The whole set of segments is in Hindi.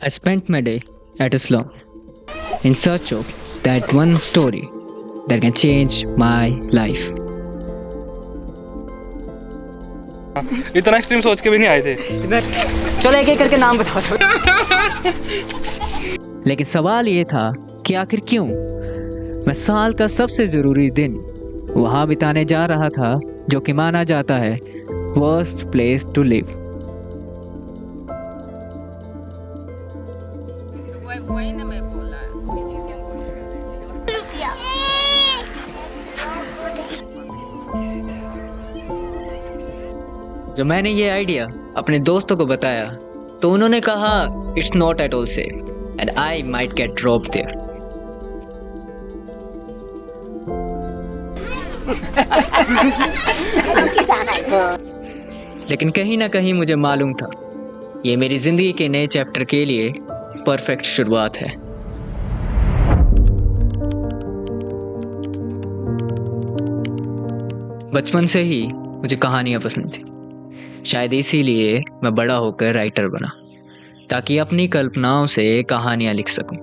I spent my day at a slum in search of that one story that can change my life. इतना एक्सट्रीम सोच के भी नहीं आए थे। चलो एक एक करके नाम बताओ सब। लेकिन सवाल ये था कि आखिर क्यों मैं साल का सबसे ज़रूरी दिन वहाँ बिताने जा रहा था जो कि माना जाता है वर्स्ट प्लेस टू लिव। जब मैंने ये आइडिया अपने दोस्तों को बताया तो उन्होंने कहा it's not at all safe and I might get dropped there. लेकिन कहीं ना कहीं मुझे मालूम था ये मेरी जिंदगी के नए चैप्टर के लिए परफेक्ट शुरुआत है। बचपन से ही मुझे कहानियां पसंद थी, शायद इसीलिए मैं बड़ा होकर राइटर बना ताकि अपनी कल्पनाओं से कहानियां लिख सकूं।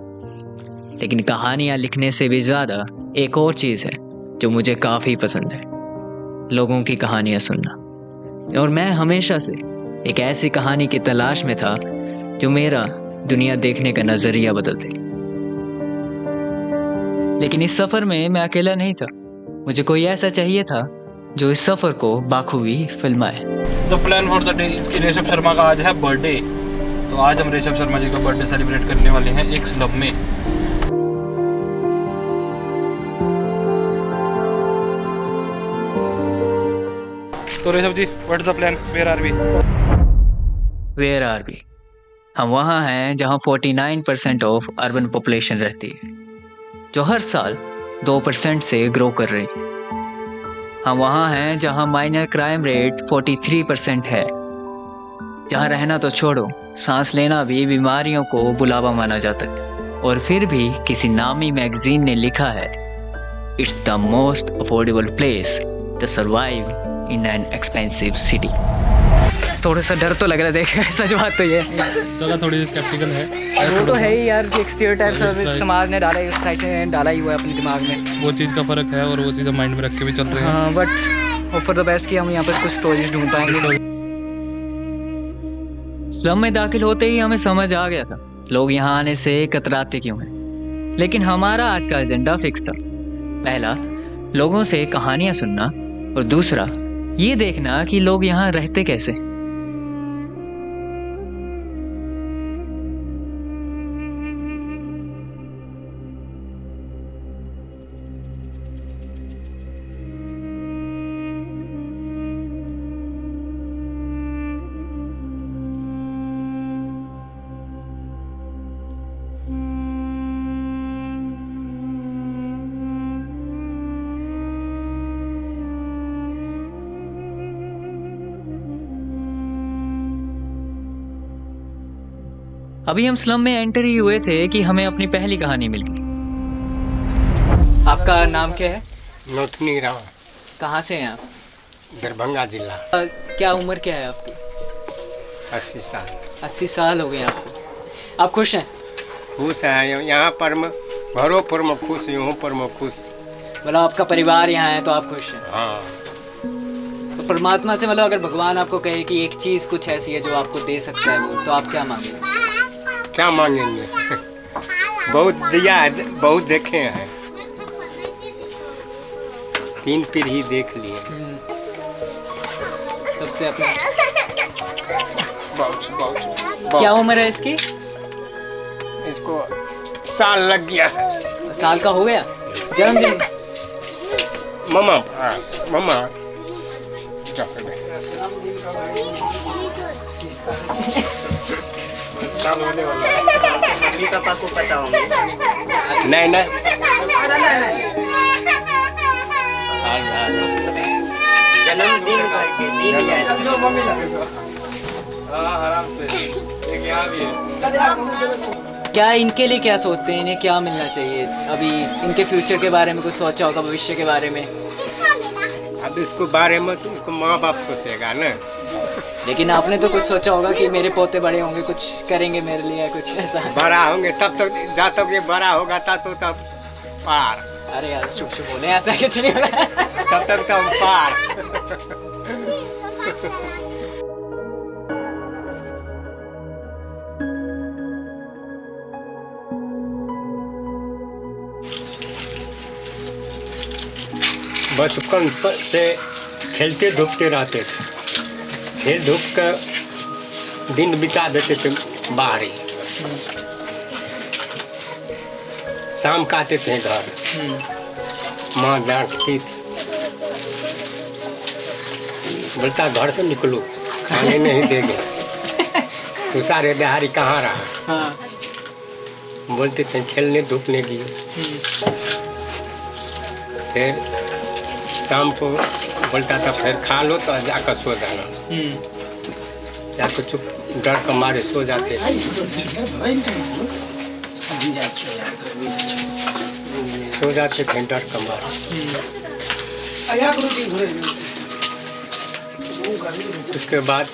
लेकिन कहानियां लिखने से भी ज़्यादा एक और चीज़ है जो मुझे काफ़ी पसंद है, लोगों की कहानियां सुनना। और मैं हमेशा से एक ऐसी कहानी की तलाश में था जो मेरा दुनिया देखने का नज़रिया बदल दे। लेकिन इस सफ़र में मैं अकेला नहीं था, मुझे कोई ऐसा चाहिए था जो इस सफ़र को बाखूबी फिल्माए। The plan for the day इसकी ऋषभ शर्मा का आज है बर्थडे, तो आज हम ऋषभ शर्मा जी का बर्थडे सेलिब्रेट करने वाले हैं एक स्लम में। तो Rishabh ji, what's the plan, where are we? Where are we? हम वहाँ हैं जहाँ 49% ऑफ अर्बन पॉपुलेशन रहती है, जो हर साल 2% से ग्रो कर रही है। हम वहाँ हैं जहाँ माइनर क्राइम रेट 43% है, जहाँ रहना तो छोड़ो, सांस लेना भी बीमारियों को बुलावा माना जाता है। और फिर भी किसी नामी मैगजीन ने लिखा है it's the most affordable place to survive in an expensive city. थोड़ा सा डर तो लग रहा है, देख सच बात तो ये जगह थोड़ी सी स्केप्टिकल है। वो तो है ही यार, एक स्टीरियोटाइप समाज ने डाला है, उस साइड से डाला ही हुआ है अपने दिमाग में। वो चीज़ का फ़र्क है और वो चीज़ माइंड में रख के भी चल रहे हैं। हाँ, but hope for the best कि हम यहाँ पर कुछ स्टोरीज ढूंढ पाएंगे। स्लम में दाखिल होते ही हमें समझ आ गया था लोग यहाँ आने से कतराते क्यों हैं। लेकिन हमारा आज का एजेंडा फिक्स था। पहला, लोगों से कहानियाँ सुनना, और दूसरा ये देखना कि लोग यहाँ रहते कैसे। अभी हम स्लम में एंटर ही हुए थे कि हमें अपनी पहली कहानी मिल गई। आपका नाम क्या है? नोटनी राम। कहाँ से हैं आप? दरभंगा जिला। क्या उम्र क्या है आपकी? 80 साल। 80 साल हो गए आपको। आप खुश हैं? खुश है यहाँ पर मैं, घरों पर मैं खुश, यहाँ पर मैं खुश। मतलब आपका परिवार यहाँ है तो आप खुश हैं? हाँ। तो परमात्मा से मतलब अगर भगवान आपको कहे कि एक चीज़ कुछ ऐसी है जो आपको दे सकता है वो, तो आप क्या मांगेंगे? क्या मांगेंगे? बहुत दिया है, बहुत देखे हैं, 3 पीढ़ी देख लिए। सबसे अपना बहुत। क्या उम्र है इसकी? इसको साल लग गया है। साल का हो गया जन्मदिन? मम्मा मम्मा मम्मी पापा को पता होंगे। नहीं जन्मदिन करके आराम से एक यहाँ भी है। क्या इनके लिए क्या सोचते हैं, इन्हें क्या मिलना चाहिए? अभी इनके फ्यूचर के बारे में कुछ सोचा होगा, भविष्य के बारे में? अब इसको बारे में तुमको माँ बाप सोचेगा ना। लेकिन आपने तो कुछ सोचा होगा कि मेरे पोते बड़े होंगे, कुछ करेंगे मेरे लिए, कुछ ऐसा। बड़ा होंगे तब तो, जब तक ये बड़ा होगा तब पार। अरे यार चुप चुप बोले, ऐसा कुछ नहीं होगा। तब तक तो हम पार। बचपन से खेलते धूपते रहते थे, खेल धूप कर दिन बिता देते थे बाहर ही। शाम को आते थे घर, माँ डांटती थी, बोलता घर से निकलो, खाने नहीं देंगे। तू सारे बिहारी कहाँ रहा? हाँ। बोलते थे खेलने धूपने की। फिर शाम को बोलता था फिर खा लो तो जाकर सो जाना। जाकर चुप डर के मारे सो जाते थे। सो जाते थे डर के मारे। उसके बाद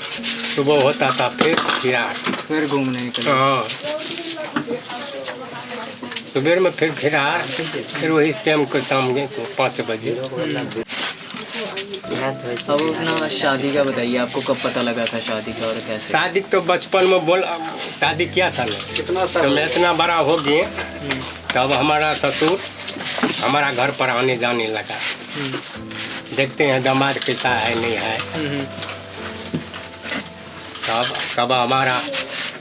सुबह होता था फिर घूमने निकले। हाँ, सुबह में फिर फिरार, फिर वही टाइम को शाम को 5 बजे। अब अपना शादी का बताइए, आपको कब पता लगा था शादी का और कैसे? शादी तो बचपन में शादी किया था ना, कितना तो मैं इतना बड़ा हो गए तब हमारा ससुर हमारा घर पर आने जाने लगा। देखते हैं दामाद कैसा है नहीं है। तब हमारा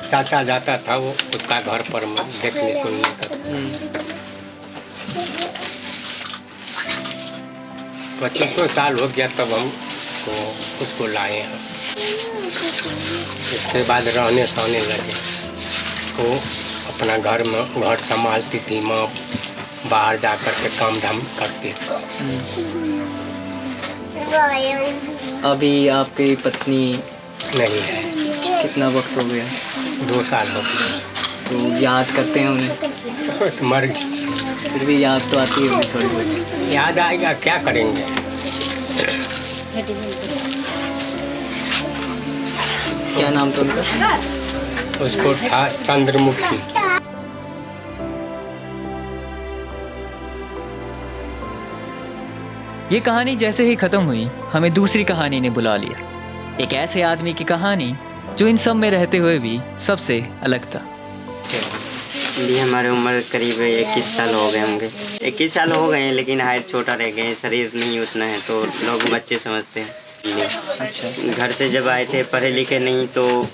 चाचा जाता था वो उसका घर पर देखने सुनने का। 25 साल हो गया तब हम उसको लाए हैं। इसके बाद रहने सहने लगे। वो अपना घर में घर संभालती थी, माँ बाहर जा कर के काम धाम करती थी। अभी आपकी पत्नी नहीं है, कितना वक्त हो गया? 2 साल हो गए। तो याद करते हैं उन्हें? तो मर गई। फिर भी याद तो आती है उन्हें थोड़ी बहुत। याद आएगा, क्या करेंगे। क्या नाम था उनका? उसको था चंद्रमुखी। ये कहानी जैसे ही खत्म हुई हमें दूसरी कहानी ने बुला लिया। एक ऐसे आदमी की कहानी जो इन सब में रहते हुए भी सबसे अलग था। अभी हमारी उम्र करीब 21 साल हो गए होंगे। 21 साल हो गए हैं, लेकिन हाइट छोटा रह गए, शरीर नहीं उतना है तो लोग बच्चे समझते हैं। अच्छा। घर से जब आए थे, पढ़े लिखे नहीं, तो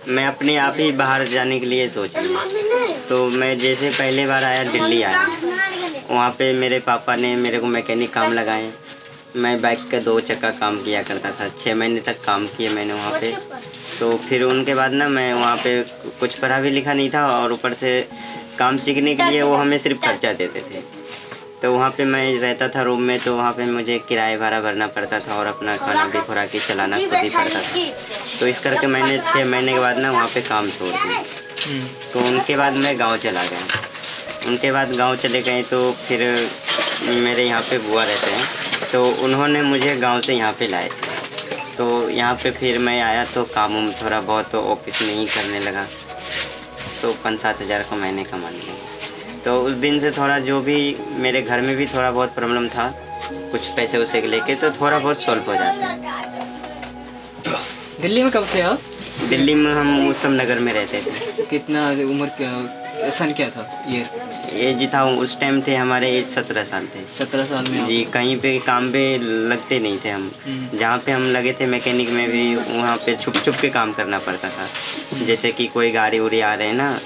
मैं अपने आप ही बाहर जाने के लिए सोच लिया। तो मैं जैसे पहले बार आया दिल्ली आया, वहाँ पे मेरे पापा ने मेरे को मैकेनिक काम लगाए। मैं बाइक का 2 चक्का काम किया करता था। 6 महीने तक काम किया मैंने वहाँ पे। तो फिर उनके बाद ना मैं वहाँ पे कुछ पढ़ा भी लिखा नहीं था, और ऊपर से काम सीखने के लिए वो हमें सिर्फ खर्चा देते थे। तो वहाँ पे मैं रहता था रूम में, तो वहाँ पे मुझे किराया भाड़ा भरना पड़ता था और अपना खाना भी खुराकी चलाना खुद ही पड़ता था। तो इस करके मैंने 6 महीने के बाद ना वहाँ पे काम छोड़ दिया। तो उनके बाद मैं गाँव चला गया। उनके बाद गाँव चले गए तो फिर मेरे यहाँ पे बुआ रहते हैं, तो उन्होंने मुझे गांव से यहाँ पे लाए। तो यहाँ पे फिर मैं आया तो काम थोड़ा बहुत तो ऑफिस में ही करने लगा। तो 5-7 हज़ार का महीने कमाने लगे। तो उस दिन से थोड़ा जो भी मेरे घर में भी थोड़ा बहुत प्रॉब्लम था, कुछ पैसे उसे लेके, तो थोड़ा बहुत सॉल्व हो जाता। दिल्ली में कब थे आप? दिल्ली में हम उत्तम नगर में रहते थे। कितना उम्र, क्या सन क्या था? एज था उस टाइम थे हमारे एज 17 साल थे। 17 साल में जी। कहीं पे काम पे लगते नहीं थे हम। जहाँ पे हम लगे थे मैकेनिक में भी, वहाँ पे छुप छुप के काम करना पड़ता था। जैसे कि कोई गाड़ी उड़ी आ रहे हैं ना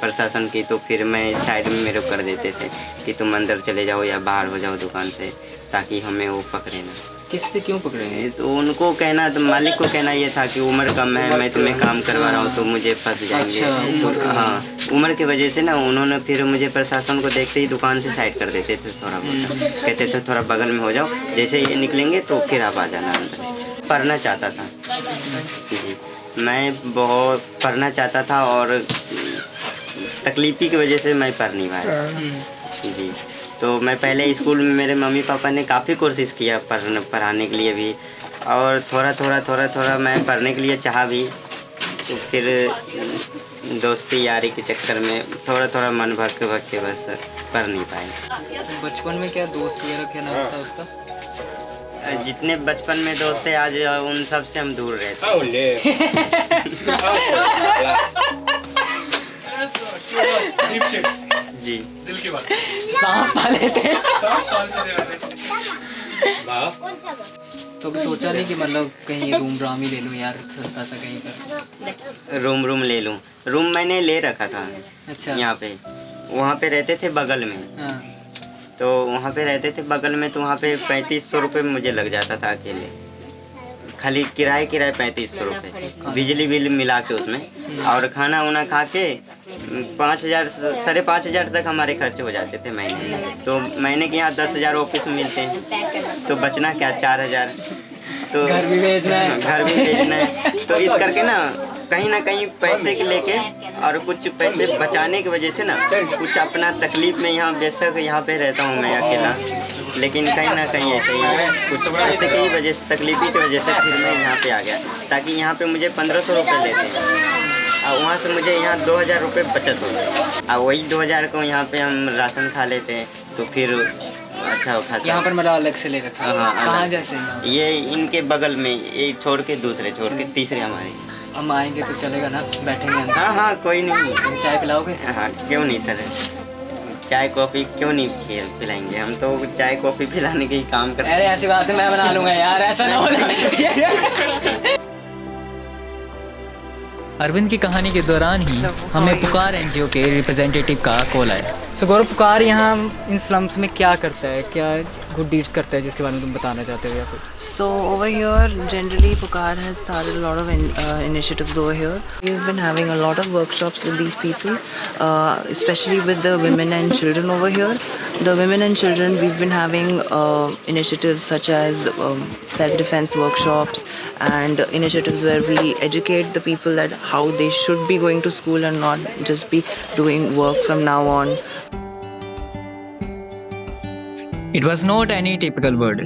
प्रशासन की, तो फिर मैं साइड में मेरे को कर देते थे कि तुम अंदर चले जाओ या बाहर हो जाओ दुकान से, ताकि हमें वो पकड़े ना। किससे क्यों पकड़ेंगे? तो उनको कहना, तो मालिक को कहना ये था कि उम्र कम है, मैं तुम्हें काम करवा रहा हूँ तो मुझे फंस जाएंगे। अच्छा, तो हाँ, उम्र की वजह से ना उन्होंने फिर मुझे प्रशासन को देखते ही दुकान से साइड कर देते थे। थोड़ा बहुत कहते थे थोड़ा बगल में हो जाओ, जैसे ये निकलेंगे तो फिर आप आ जाना अंदर। पढ़ना चाहता था जी, मैं बहुत पढ़ना चाहता था और तकलीफी की वजह से मैं पढ़ नहीं पाया जी। तो मैं पहले स्कूल में, मेरे मम्मी पापा ने काफ़ी कोशिश किया पढ़ाने के लिए भी, और थोड़ा मैं पढ़ने के लिए चाहा भी, तो फिर दोस्ती यारी के चक्कर में थोड़ा मन भर के बस पढ़ नहीं पाए। बचपन में क्या दोस्त वगैरह क्या नाम था उसका? जितने बचपन में दोस्त थे आज उन सब से हम दूर रहते। जी दिल की बात। सांप पाले थे। तो भी सोचा नहीं कि मतलब कहीं रूम ही ले लूं यार, सस्ता सा कहीं पर? रूम ले लूँ। रूम मैंने ले रखा था अच्छा। यहाँ पे, वहाँ पे रहते थे बगल में। हाँ। तो वहाँ पे रहते थे बगल में, तो वहाँ पे 3500 रुपये मुझे लग जाता था अकेले, खाली किराए 3500 रुपये, बिजली बिल मिला के उसमें, और खाना वाना खा के 5000 5,500 तक हमारे खर्च हो जाते थे महीने में। तो महीने के यहाँ 10,000 ऑफिस में मिलते हैं, तो बचना क्या 4,000। तो घर भी भेजना है। घर भी भेजना है। तो इस करके ना कहीं पैसे के लेके और कुछ पैसे बचाने की वजह से ना कुछ अपना तकलीफ में, यहाँ बेशक यहाँ पे रहता हूँ मैं अकेला, लेकिन कहीं ना कहीं ऐसे ही कुछ पैसे की वजह से, तकलीफी की वजह से फिर मैं यहाँ पे आ गया, ताकि यहाँ पे मुझे 1500 रुपये लेते हैं और वहाँ से मुझे यहाँ 2000 रुपये बचत हो गए, और वही 2000 को यहाँ पे हम राशन खा लेते हैं, तो फिर अच्छा खासा। यहाँ पर मतलब अलग से ले रखा है? हाँ, कहाँ अलग। जैसे यहाँ? ये इनके बगल में, एक छोड़ के दूसरे, छोड़ के तीसरे हमारे। हम आएंगे तो चलेगा ना, बैठेंगे अंदर? हाँ कोई नहीं। चाय पिलाओगे? हाँ क्यों नहीं सर, चाय कॉफ़ी क्यों नहीं पिलाएंगे, हम तो चाय कॉफ़ी पिलाने के ही काम करते हैं। अरे ऐसी बात है, मैं बना लूंगा यार, ऐसा ना हो। अरविंद की कहानी के दौरान ही हमें पुकार एनजीओ के रिप्रेजेंटेटिव का कॉल आया। सो गौरव, पुकार यहाँ इन स्लम्स में क्या करता है, क्या गुड डीड्स करता है जिसके बारे में तुम बताना चाहते हो या फिर? So over here, generally Pukar has started a lot of initiatives over here. We've been having a lot of workshops with these people, especially with the women and children over here. The women and children, we've been having initiatives such as self-defense workshops and initiatives where we educate the people that how they should be going to school and not just be doing work from now on. It was not any typical birthday,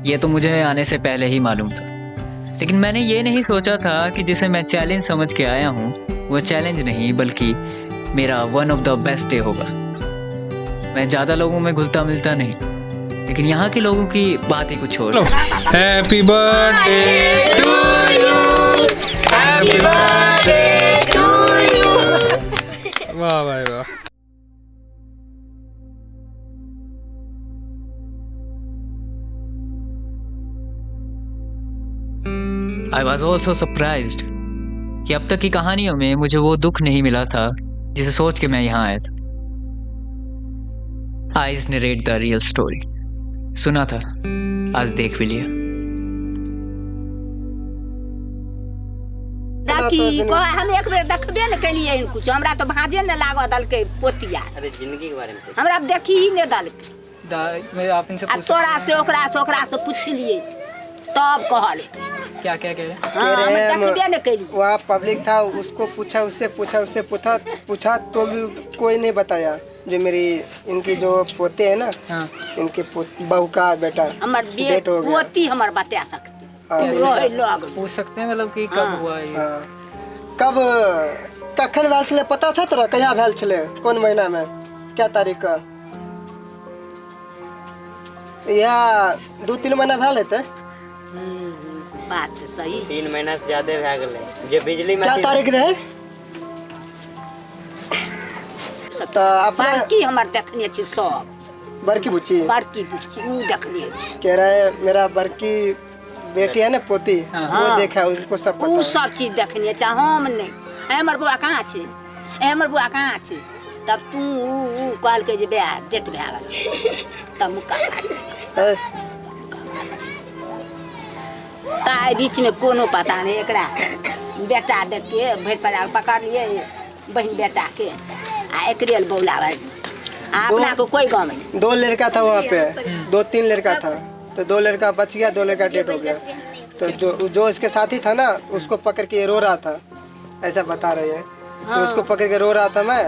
ये तो मुझे आने से पहले ही मालूम था, लेकिन मैंने ये नहीं सोचा था कि जिसे मैं चैलेंज समझ के आया हूँ वो चैलेंज नहीं बल्कि मेरा one of the best day होगा। मैं ज़्यादा लोगों में घुलता मिलता नहीं, लेकिन यहाँ के लोगों की बात ही कुछ और। Happy birthday to you, happy birthday to you. वाह भाई वाह। I was also surprised कि अब तक की कहानियों में मुझे वो दुख नहीं मिला था जिसे सोच के मैं यहाँ आया था। Eyes narrate the real story। सुना था, आज देख भी लिया। हम एक बेर देखबे न केलिए कुछ, हमरा तो भाजे न लागल दलके पोतिया। अरे जिंदगी के बारे में हमरा देखी ही न दलके। मैं आप इनसे पूछ तोरा से ओकरा से पूछलिए तब कहले क्या क्या कह रहे हैं? हम देखबे न केली। वहाँ पब्लिक था, उसको पूछा, उससे पूछा तो भी कोई नहीं बताया। जो मेरी इनकी जो पोते है ना, हाँ। इनके बहू का बेटा हमर डेट हो गया। पोती हमर बता सकती। हाँ। रोए लोग पूछ सकते हैं मतलब कि कब हुआ ये? हाँ। कब कखन भेल छले पता छ तोरा? कहिया भेल छले, कोन महीना में, क्या तारीख का? या 2-3 महीना भेल हेतै। बात सही। 3 महीना से ज्यादा भए गेलै। जे बिजली में क्या तारीख रहे? तो अपना बड़की हमर देखने छी सब। बड़की बुच्ची ऊ देखने कह रहे मेरा बड़की बेटी है ना, पोती, हाँ। वो देखा, उसको सब ऊ पता। सब चीज देखने छ, हम नहीं। हमर बुआ कहाँ छे, हमर बुआ कहाँ छे, तब तू ऊ कहल के जे बे डेट भए गेल, तब मुका है। काय बीच में कोनो पता नहीं। एकरा बेटा देख के भेट पर पकड़ लिए बहन बेटा के, आ एकरे बोलावे। अपना को कोई गाँव में 2 लड़का था वहाँ पे, 2-3 लड़का था, तो 2 लड़का बच गया, 2 लड़का डेट हो गया। तो जो इसके साथी था ना, उसको पकड़ के रो रहा था, ऐसा बता रही है। तो उसको पकड़ के रो रहा था मैं,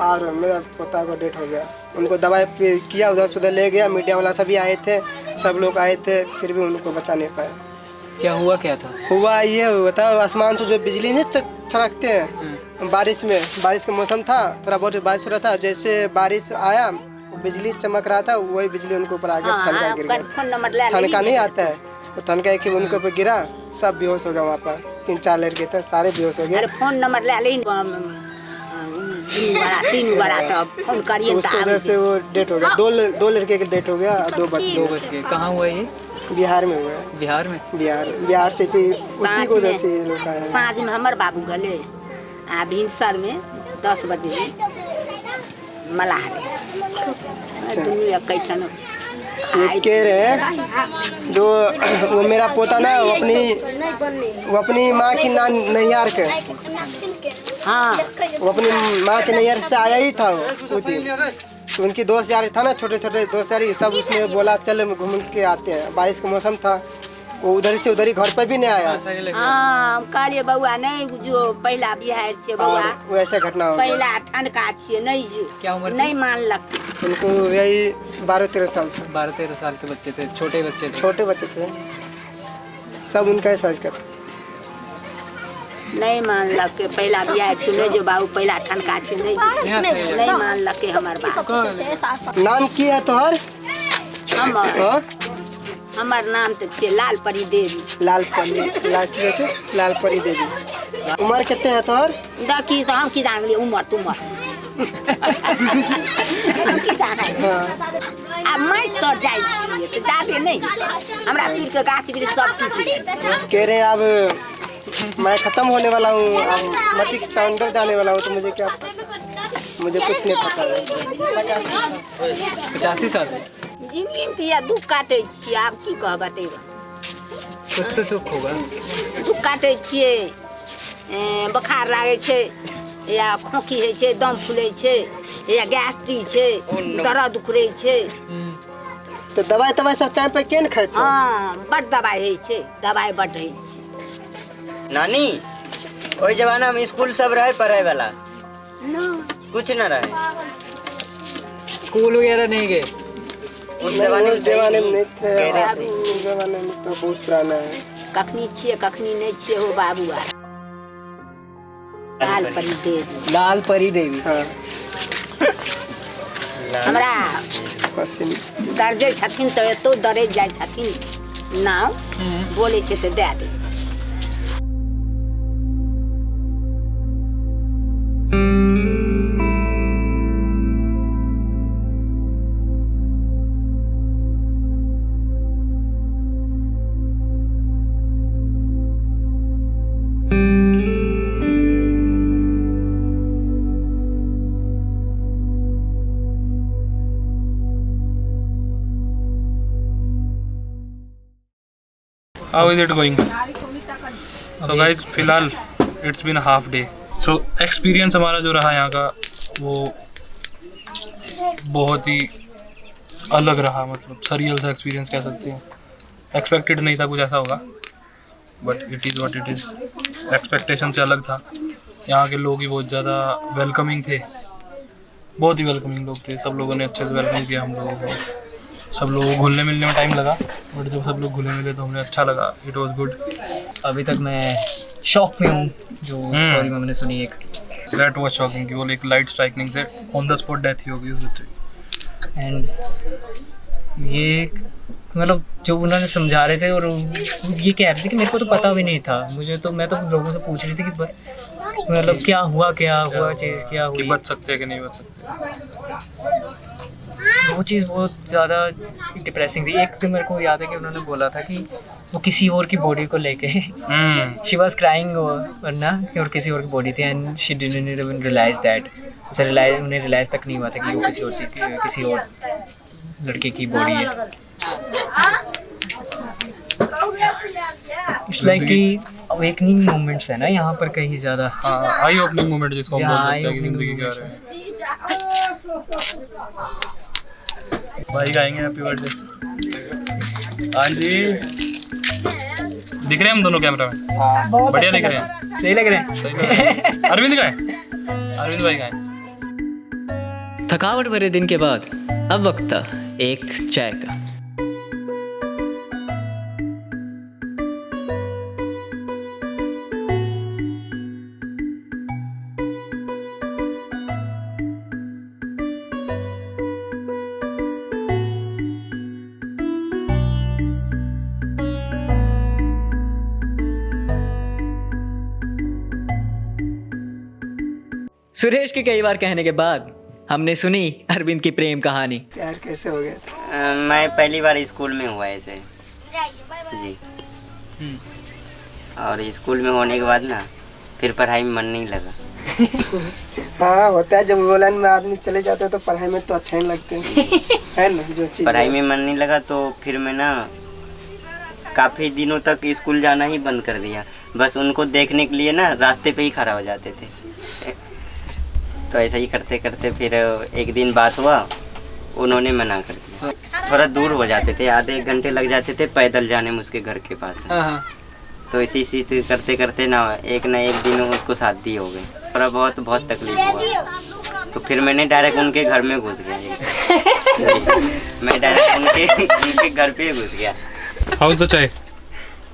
और मेरा पोता को डेट हो गया। उनको दवाई किया, उधर सुधर ले गया, मीडिया वाला सभी आए थे, सब लोग आए थे, फिर भी उनको बचा नहीं पाए। क्या हुआ, क्या था? हुआ ये हुआ था, आसमान से जो बिजली नहीं छड़कते हैं बारिश में, बारिश का मौसम था, थोड़ा बहुत बारिश हो रहा था, जैसे बारिश आया बिजली चमक रहा था, वही बिजली उनके ऊपर आ गया, ठनका गिर गया। ठनका नहीं आता है, तो ठनका एक उनके ऊपर गिरा, सब बेहोश हो गया। वहाँ पर 3-4 लड़के थे, सारे बेहोश हो गए। फोन नंबर ले फोन करिए। उसकी वजह से वो डेट हो गया। दो लड़के के डेट हो गया और 2 बच्चे। कहाँ हुआ ये? बिहार में हुआ है। बिहार में? बिहार से फिर उसी को वजह से लोग आए। साँझ में हमारे बाबू गले आ भिनसर में 10 बजे मलाह दुनिया कैठन ये कह रहे हैं जो वो मेरा पोता ना वो अपनी माँ की नैयार के, हाँ वो अपनी माँ के नैयार से आया ही था वो दिन। तो उनकी दोस्त यार था ना, छोटे छोटे दोस्त यार, सब उसमें बोला चल घूम के आते हैं। बारिश का मौसम था, वो उधर से उधर ही घर पर भी नहीं आया। हाँ कालिए बउआ नहीं जो पहला बिहार छे बउआ, वो ऐसा घटना हो गया। पहला ठनका छे नहीं जो क्या उम्र नहीं मानलक। उनको यही 12-13 साल था। 12-13 साल के बच्चे थे, छोटे बच्चे थे। सब उनका साइज का था। नहीं मानलक के पहला बिहार छे नहीं जो बाबू, पहला ठनका छे नहीं मानलक के हमार बाप। नाम की है तोहर? हमार नाम तो छे लाल परी देवी। लाल परी देवी। उम्र कितने है तोहर? देखी तो हम की जान गए उम्र तुमर हम की जान आ मैं तो जाई छिए तो जाते नहीं, हमरा पीर के गाछ वृक्ष सब टूट गए। कह रहे अब मैं खत्म होने वाला हूँ, अब मट्टी के अंदर जाने वाला हूँ, तो मुझे क्या पता? मुझे कुछ नहीं पता है। 85 साल जिंदगी में या दुख काटे छिए, आब की कह बतेबा। कुछ तो सुख होगा। दुख काटे छिए, बुखार लागे छे या खोखी है छे, दम फूले छे या गैस्ट्रिक छे, दर्द उखरे छे। तो दवाई सब टाइम पे केन खाए छे? हाँ बड़ दवाई है छे, दवाई बड़ है छे। नानी ओई जमाना में स्कूल सब रहे पढ़ाई वाला? कुछ न रहे, स्कूल वगैरह नहीं गए उस जमाने में नहीं थे। उस जमाने में तो बहुत पुराना है। कखनी छिए कखनी नहीं छिए हो बाबू आ। लाल परी देवी। लाल परी देवी। हाँ। हमरा दर्जे छथिन तो डरे जाय छथिन, नाम बोले छे तो दे दे। How is it going? So guys, फिलहाल it's been a half day. So experience हमारा जो रहा यहाँ का वो बहुत ही अलग रहा, मतलब सरियल सा एक्सपीरियंस कह सकते हैं। एक्सपेक्टेड नहीं था कुछ ऐसा होगा, but it is what it is. Expectation से अलग था। यहाँ के लोग ही बहुत ज़्यादा वेलकमिंग थे, बहुत ही वेलकमिंग लोग थे। सब लोगों ने अच्छे से वेलकम किया हम लोगों को। सब लोगों को घुलने मिलने में टाइम लगा, बट जब सब लोग घुले मिले तो हमें अच्छा लगा। It was good. अभी तक मैं शॉक में हूँ जो स्टोरी में मैंने सुनी। एक दैट वाज शॉकिंग कि वो एक लाइट स्ट्राइकिंग से ऑन द स्पॉट डेथ ही हो गई उस बच्चे की। एंड ये मतलब जो उन्होंने समझा रहे थे और ये कह रहे थे कि मेरे को तो पता भी नहीं था। मैं तो लोगों से पूछ रही थी कि मतलब क्या हुआ चीज़ क्या हुई, बच सकते हैं कि नहीं बच सकते। वो चीज़ बहुत ज़्यादा डिप्रेसिंग थी। एक तो मेरे को याद है कि उन्होंने बोला था कि वो किसी और की बॉडी को लेके शी वाज क्राइंग वरना और किसी और की बॉडी थी and she didn't even realise that. उन्हें रियलाइज तक नहीं हुआ था कि वो किसी और चीज़ की, किसी और लड़के की बॉडी है। इट्स लाइक कि अवेकनिंग मोमेंट्स है ना यहाँ पर कहीं ज़्यादा। आई ओपनिंग मोमेंट जिसको हम बोल सकते हैं कि जिंदगी क्या रहे हैं। भाई गाएंगे हैप्पी बर्थडे। हाँ जी, दिख रहे हैं हम दोनों कैमरा में? बढ़िया दिख रहे हैं, सही लग रहे हैं। अरविंद गाए, अरविंद भाई गाए। थकावट भरे दिन के बाद अब वक्त था एक चाय का। सुरेश के कई बार कहने के बाद हमने सुनी अरविंद की प्रेम कहानी। प्यार कैसे हो गया? मैं पहली बार स्कूल में हुआ ऐसे जी। और स्कूल में होने के बाद ना फिर पढ़ाई में मन नहीं लगा। हाँ होता है, जब वोलन में आदमी चले जाते हैं तो पढ़ाई में तो अच्छा नहीं लगते है ना। जो चीज पढ़ाई में मन नहीं लगा तो फिर मैं ना काफ़ी दिनों तक स्कूल जाना ही बंद कर दिया। बस उनको देखने के लिए ना रास्ते पे ही खड़ा हो जाते थे। तो ऐसा ही करते करते फिर एक दिन बात हुआ, उन्होंने मना कर दिया। थोड़ा दूर हो जाते थे, आधे एक घंटे लग जाते थे पैदल जाने में उसके घर के पास। तो इसी करते करते ना एक दिन उसको शादी हो गई। थोड़ा बहुत तकलीफ हुआ। तो फिर मैंने डायरेक्ट उनके घर में घुस गया। मैं डायरेक्ट उनके घर पे घुस गया। हाउ तो चाय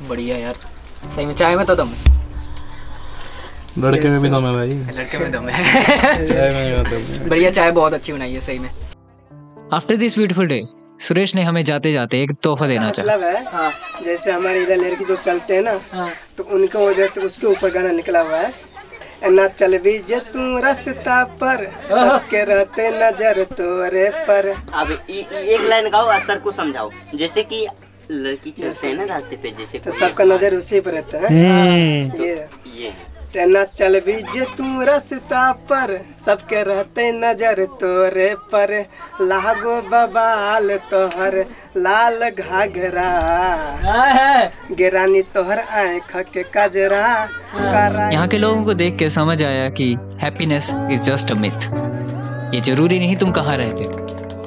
बढ़िया यार, सही में चाय में तो दम, लड़के में भी दम है भाई। लड़के में दम है। चाय में भी दम है। बढ़िया, चाय बहुत अच्छी बनाई है सही में। After this beautiful day Suresh ने हमें जाते जाते एक तोहफा देना चाहा। मतलब है हाँ, जैसे हमारे इधर लड़की जो चलते हैं ना हाँ। तो उनकी वजह से उसके ऊपर गाना निकला हुआ है, ना चल भी जे तू रास्ता पर सबके रहते नजर तोरे पर। अब एक लाइन गाओ और सर को समझाओ। जैसे कि लड़की चलते हैं ना रास्ते पे, जैसे तो सबका नजर उसी पर रहता है। ये ना चल भी जे तू रास्ता पर सबके रहते नजर तोरे पर। लागो बबाल तोहर लाल घाघरा, गिरानी तोहर आँख के कजरा। यहाँ के लोगों को देख के समझ आया कि happiness is just a myth. ये जरूरी नहीं तुम कहाँ रहते हो।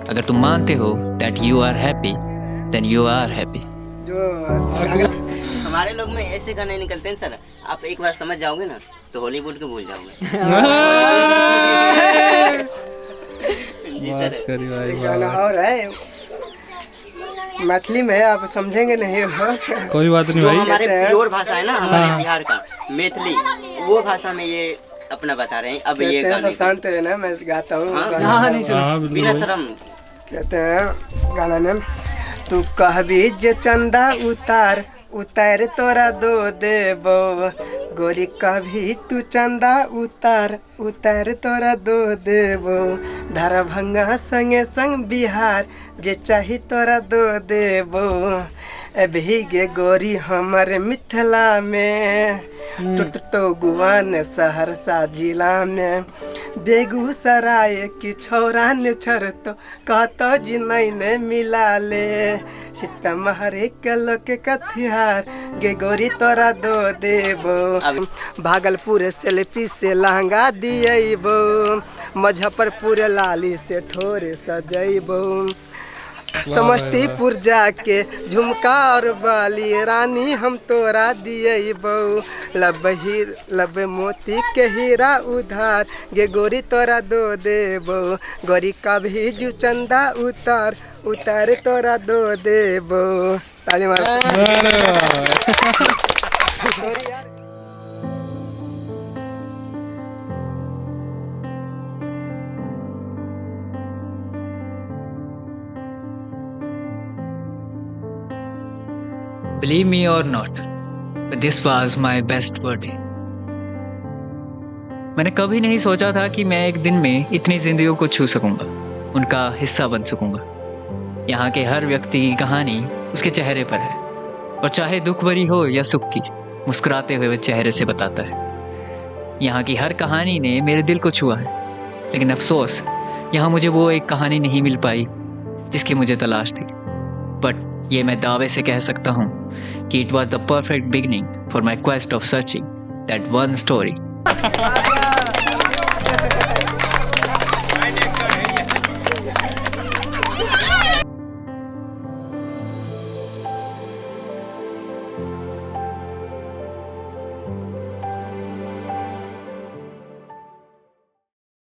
अगर तुम मानते हो that you are happy then you are happy. जो हमारे लोग में ऐसे गाने निकलते हैं सर, आप एक बार समझ जाओगे ना तो हॉलीवुड को भूल जाओगे। जी सर। एक गाना और है मैथिली में है, आप समझेंगे नहीं हो। कोई बात नहीं जो भाई। हमारे प्योर भाषा है ना हमारे बिहार का मैथिली, वो भाषा में ये अपना बता रहे हैं। अब ये सब गाने शांत है ना, मैं गाता हूँ। बिना शर्म कहते हैं गाना में, तू कहबी जे चंदा उतार उतार तोरा दो देबो, गोरी कभी तू चंदा उतार उतार तोरा दो देबो। दरभंगा संगे संग बिहार जे चाही तोरा दो देबो। अभी गे गोरी हमारे मिथिला में तो गुआन सहरसा जिला में। बेगूसराय की छौरा ने छर तो कहतो जी नहीं मिला ले। सीतामढ़ी के लोग के कथियार गे गोरी तोरा दो देबो। भागलपुर सेल्फी से लहंगा दिएबो, मुजफ्फरपुर लाली से ठोरे सजैबो। समस्तीपुर जाके झुमका और बाली रानी हम तोरा दिएबो। लब मोती के हीरा उधार गे गोरी तोरा दो देबो। गोरी कभी जू चंदा उतार उतार तोरा दो देबो। ताली मार। Believe me or not, but this was my best birthday. मैंने कभी नहीं सोचा था कि मैं एक दिन में इतनी जिंदगियों को छू सकूंगा, उनका हिस्सा बन सकूंगा। यहाँ के हर व्यक्ति की कहानी उसके चेहरे पर है, और चाहे दुख भरी हो या सुख की, मुस्कुराते हुए चेहरे से बताता है। यहाँ की हर कहानी ने मेरे दिल को छुआ है, लेकिन अफसोस यहाँ मुझे वो एक कहानी नहीं मिल पाई जिसकी मुझे तलाश थी। बट ये मैं दावे से कह सकता हूँ कि it was the perfect beginning for my quest of searching that one story.